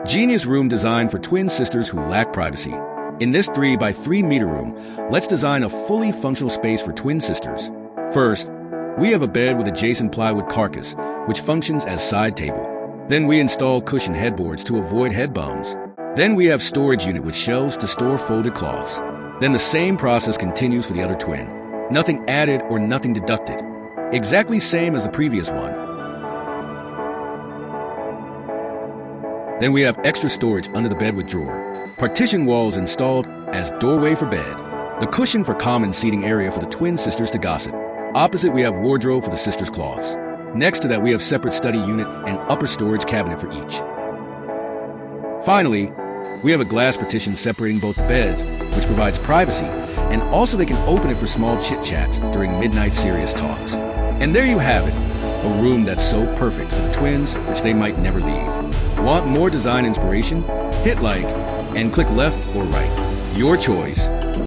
Genius room designed for twin sisters who lack privacy. In this 3 by 3 meter room, let's design a fully functional space for twin sisters. First, we have a bed with adjacent plywood carcass, which functions as side table. Then we install cushioned headboards to avoid head bumps. Then we have storage unit with shelves to store folded cloths. Then the same process continues for the other twin. Nothing added or nothing deducted. Exactly same as the previous one. Then we have extra storage under the bed with drawer. Partition walls installed as doorway for bed. The cushion for common seating area for the twin sisters to gossip. Opposite, we have wardrobe for the sisters' cloths. Next to that, we have separate study unit and upper storage cabinet for each. Finally, we have a glass partition separating both beds, which provides privacy, and also they can open it for small chit-chats during midnight serious talks. And there you have it, a room that's so perfect for the twins, which they might never leave. Want more design inspiration? Hit like and click left or right. Your choice.